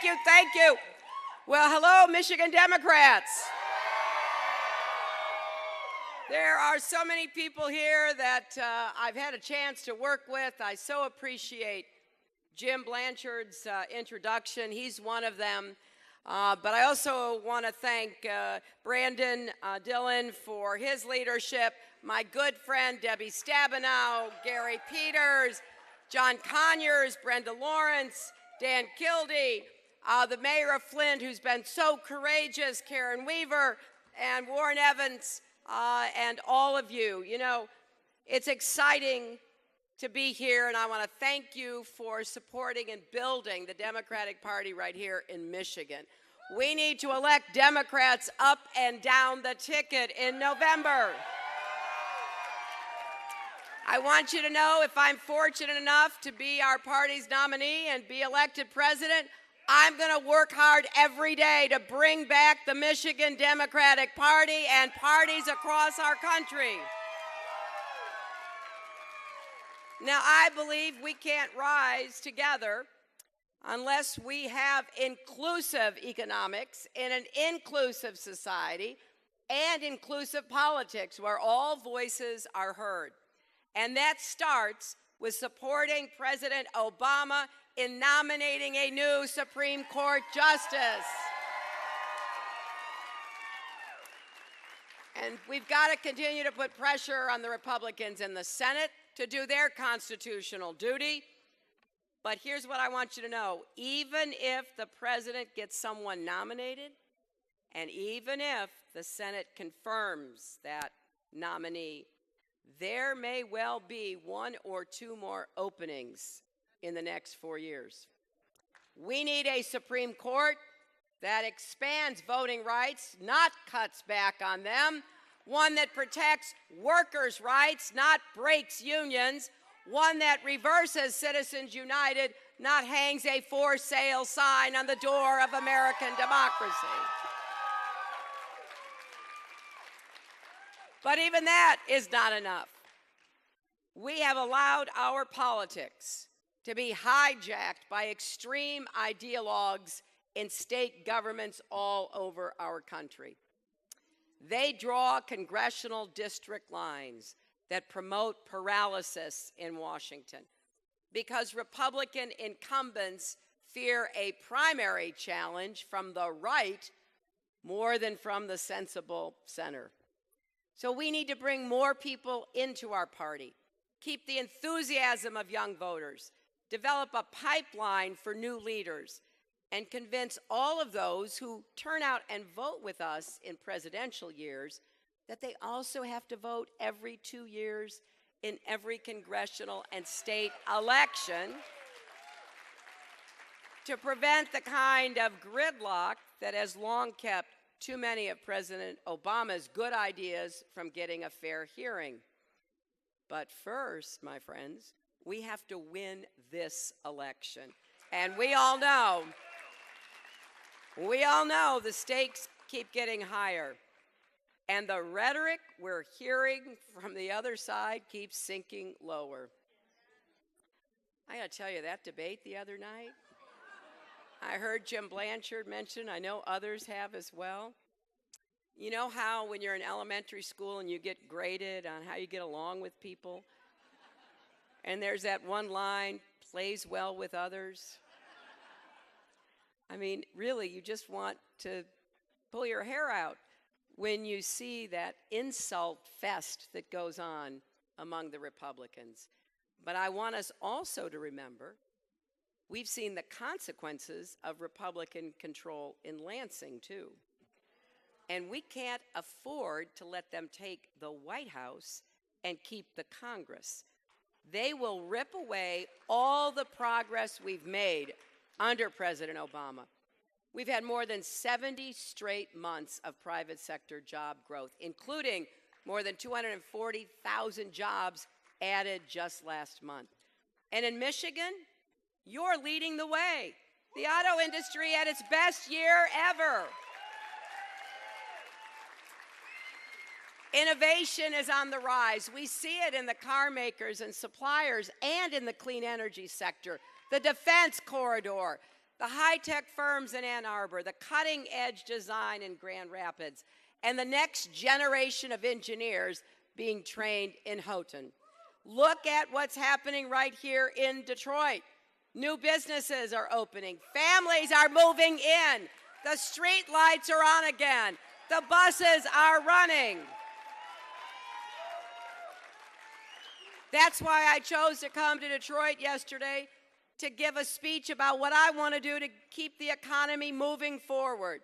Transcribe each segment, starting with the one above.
you, thank you. Well, hello, Michigan Democrats. There are so many people here that I've had a chance to work with. I so appreciate Jim Blanchard's introduction. He's one of them. But I also want to thank Brandon Dillon for his leadership, my good friend Debbie Stabenow, Gary Peters, John Conyers, Brenda Lawrence, Dan Kildee, the mayor of Flint, who's been so courageous, Karen Weaver, and Warren Evans, and all of you. You know, it's exciting to be here, and I want to thank you for supporting and building the Democratic Party right here in Michigan. We need to elect Democrats up and down the ticket in November. I want you to know, if I'm fortunate enough to be our party's nominee and be elected president, I'm going to work hard every day to bring back the Michigan Democratic Party and parties across our country. Now, I believe we can't rise together unless we have inclusive economics in an inclusive society and inclusive politics where all voices are heard. And that starts with supporting President Obama in nominating a new Supreme Court justice. And we've got to continue to put pressure on the Republicans in the Senate to do their constitutional duty. But here's what I want you to know. Even if the president gets someone nominated, and even if the Senate confirms that nominee, there may well be one or two more openings in the next 4 years. We need a Supreme Court that expands voting rights, not cuts back on them, one that protects workers' rights, not breaks unions, one that reverses Citizens United, not hangs a for sale sign on the door of American democracy. But even that is not enough. We have allowed our politics to be hijacked by extreme ideologues in state governments all over our country. They draw congressional district lines that promote paralysis in Washington because Republican incumbents fear a primary challenge from the right more than from the sensible center. So we need to bring more people into our party, keep the enthusiasm of young voters, develop a pipeline for new leaders, and convince all of those who turn out and vote with us in presidential years that they also have to vote every 2 years in every congressional and state election to prevent the kind of gridlock that has long kept too many of President Obama's good ideas from getting a fair hearing. But first, my friends, we have to win this election. And we all know the stakes keep getting higher. And the rhetoric we're hearing from the other side keeps sinking lower. I gotta tell you, that debate the other night, I heard Jim Blanchard mention, I know others have as well. You know how when you're in elementary school and you get graded on how you get along with people? And there's that one line, plays well with others. I mean, really, you just want to pull your hair out when you see that insult fest that goes on among the Republicans. But I want us also to remember we've seen the consequences of Republican control in Lansing, too. And we can't afford to let them take the White House and keep the Congress. They will rip away all the progress we've made under President Obama. We've had more than 70 straight months of private sector job growth, including more than 240,000 jobs added just last month. And in Michigan, you're leading the way. The auto industry at its best year ever. Innovation is on the rise. We see it in the car makers and suppliers and in the clean energy sector, the defense corridor, the high-tech firms in Ann Arbor, the cutting-edge design in Grand Rapids, and the next generation of engineers being trained in Houghton. Look at what's happening right here in Detroit. New businesses are opening. Families are moving in. The street lights are on again. The buses are running. That's why I chose to come to Detroit yesterday to give a speech about what I want to do to keep the economy moving forward.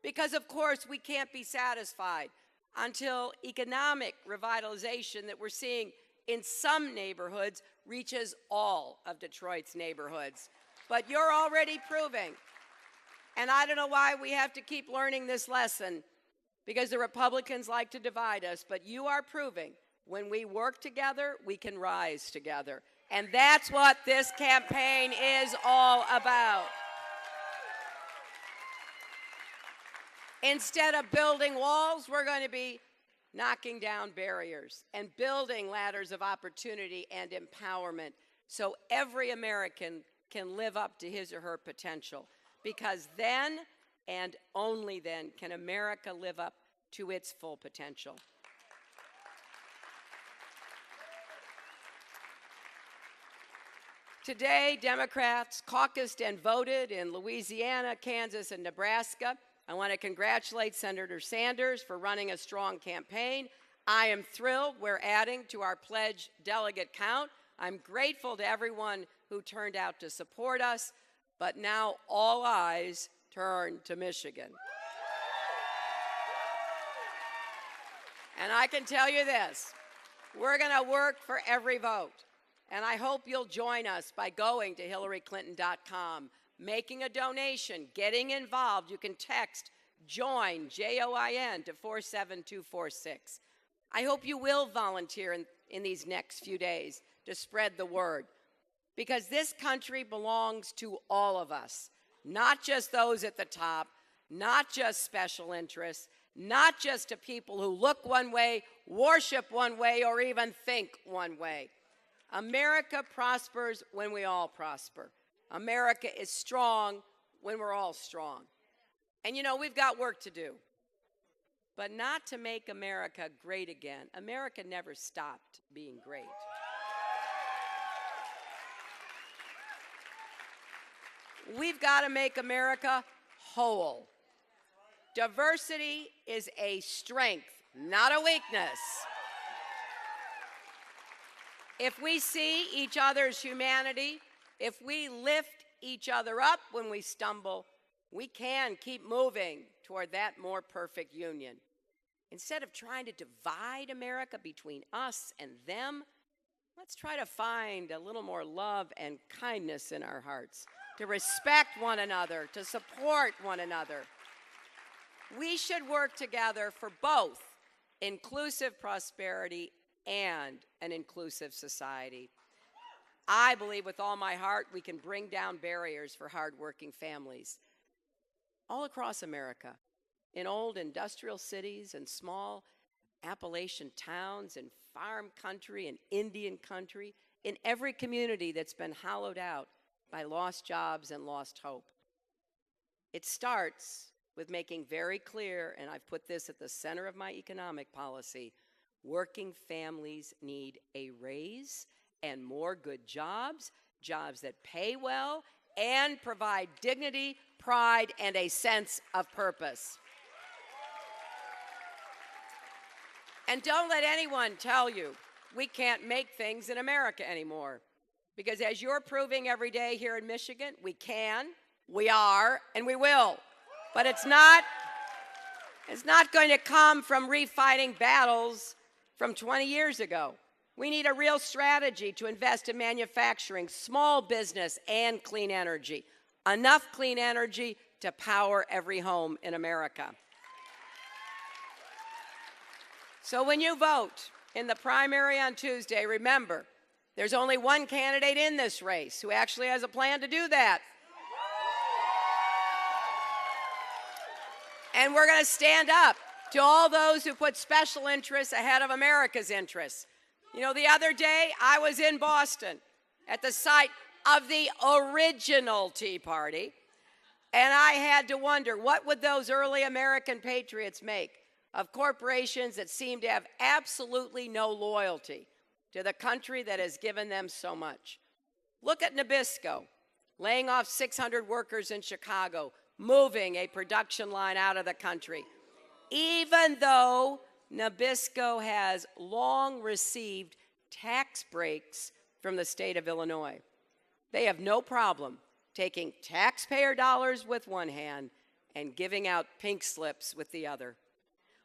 Because, of course, we can't be satisfied until economic revitalization that we're seeing in some neighborhoods reaches all of Detroit's neighborhoods. But you're already proving, and I don't know why we have to keep learning this lesson, because the Republicans like to divide us, but you are proving when we work together, we can rise together. And that's what this campaign is all about. Instead of building walls, we're going to be knocking down barriers and building ladders of opportunity and empowerment so every American can live up to his or her potential. Because then, and only then, can America live up to its full potential. Today, Democrats caucused and voted in Louisiana, Kansas, and Nebraska. I want to congratulate Senator Sanders for running a strong campaign. I am thrilled we're adding to our pledged delegate count. I'm grateful to everyone who turned out to support us, but now all eyes turn to Michigan. And I can tell you this, we're going to work for every vote. And I hope you'll join us by going to HillaryClinton.com, making a donation, getting involved. You can text JOIN, J-O-I-N, to 47246. I hope you will volunteer in these next few days to spread the word, because this country belongs to all of us, not just those at the top, not just special interests, not just to people who look one way, worship one way, or even think one way. America prospers when we all prosper. America is strong when we're all strong. And you know, we've got work to do, but not to make America great again. America never stopped being great. We've got to make America whole. Diversity is a strength, not a weakness. If we see each other's humanity, if we lift each other up when we stumble, we can keep moving toward that more perfect union. Instead of trying to divide America between us and them, let's try to find a little more love and kindness in our hearts, to respect one another, to support one another. We should work together for both inclusive prosperity and an inclusive society. I believe with all my heart we can bring down barriers for hardworking families all across America, in old industrial cities and small Appalachian towns and farm country and Indian country, in every community that's been hollowed out by lost jobs and lost hope. It starts with making very clear, and I've put this at the center of my economic policy, working families need a raise and more good jobs, jobs that pay well and provide dignity, pride, and a sense of purpose. And don't let anyone tell you we can't make things in America anymore. Because as you're proving every day here in Michigan, we can, we are, and we will. But it's not going to come from refighting battles from 20 years ago. We need a real strategy to invest in manufacturing, small business, and clean energy. Enough clean energy to power every home in America. So when you vote in the primary on Tuesday, remember, there's only one candidate in this race who actually has a plan to do that. And we're going to stand up to all those who put special interests ahead of America's interests. You know, the other day I was in Boston at the site of the original Tea Party, And I had to wonder, what would those early American patriots make of corporations that seem to have absolutely no loyalty to the country that has given them so much? Look at Nabisco, laying off 600 workers in Chicago, moving a production line out of the country. Even though Nabisco has long received tax breaks from the state of Illinois, they have no problem taking taxpayer dollars with one hand and giving out pink slips with the other.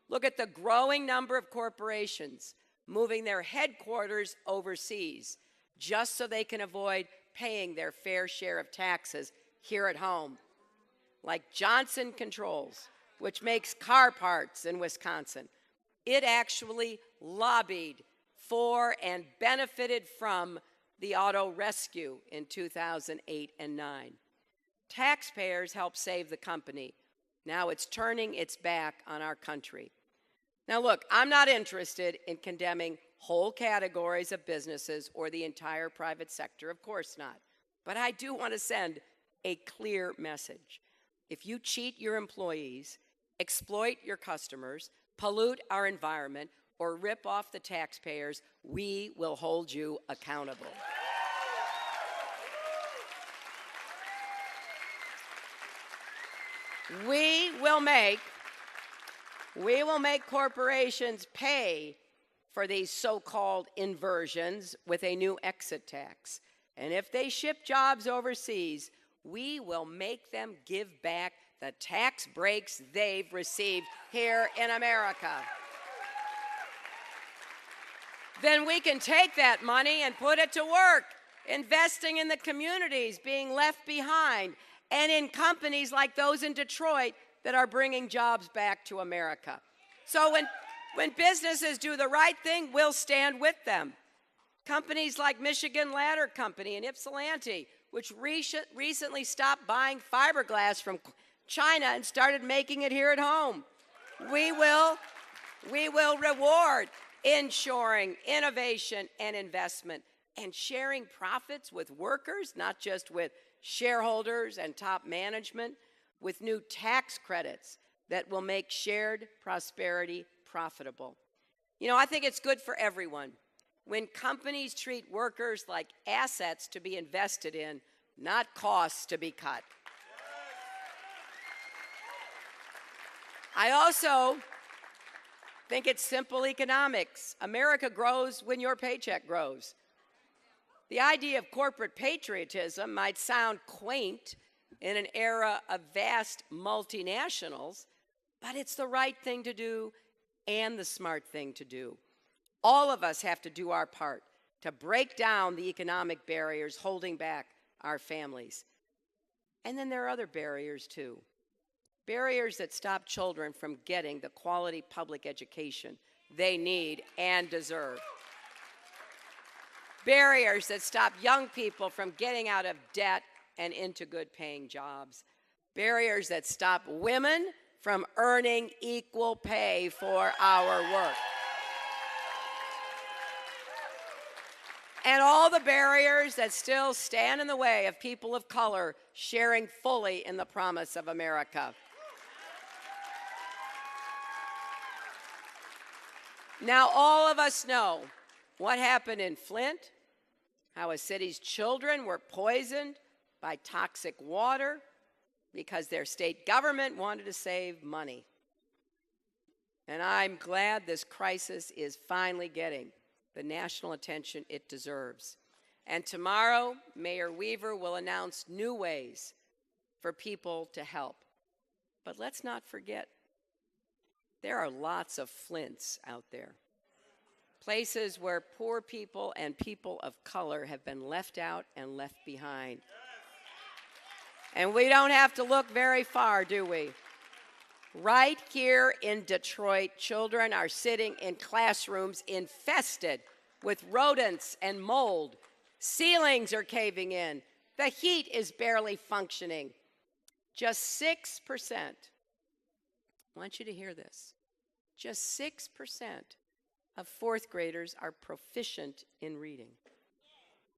Look at the growing number of corporations moving their headquarters overseas just so they can avoid paying their fair share of taxes here at home, like Johnson Controls, which makes car parts in Wisconsin. It actually lobbied for and benefited from the auto rescue in 2008 and 9. Taxpayers helped save the company. Now it's turning its back on our country. Now look, I'm not interested in condemning whole categories of businesses or the entire private sector, of course not. But I do want to send a clear message. If you cheat your employees, exploit your customers, pollute our environment, or rip off the taxpayers, we will hold you accountable. We will make corporations pay for these so-called inversions with a new exit tax. And if they ship jobs overseas, we will make them give back the tax breaks they've received here in America. Then we can take that money and put it to work, investing in the communities being left behind and in companies like those in Detroit that are bringing jobs back to America. So when businesses do the right thing, we'll stand with them. Companies like Michigan Ladder Company and Ypsilanti, which recently stopped buying fiberglass from China and started making it here at home. We will reward inshoring, innovation, and investment, and sharing profits with workers, not just with shareholders and top management, with new tax credits that will make shared prosperity profitable. You know, I think it's good for everyone when companies treat workers like assets to be invested in, not costs to be cut. I also think it's simple economics. America grows when your paycheck grows. The idea of corporate patriotism might sound quaint in an era of vast multinationals, but it's the right thing to do and the smart thing to do. All of us have to do our part to break down the economic barriers holding back our families. And then there are other barriers too. Barriers that stop children from getting the quality public education they need and deserve. Barriers that stop young people from getting out of debt and into good paying jobs. Barriers that stop women from earning equal pay for our work. And all the barriers that still stand in the way of people of color sharing fully in the promise of America. Now, all of us know what happened in Flint, how a city's children were poisoned by toxic water because their state government wanted to save money. And I'm glad this crisis is finally getting the national attention it deserves. And tomorrow, Mayor Weaver will announce new ways for people to help. But let's not forget, there are lots of Flints out there. Places where poor people and people of color have been left out and left behind. And we don't have to look very far, do we? Right here in Detroit, children are sitting in classrooms infested with rodents and mold. Ceilings are caving in. The heat is barely functioning. Just 6%, I want you to hear this, just 6% of fourth graders are proficient in reading.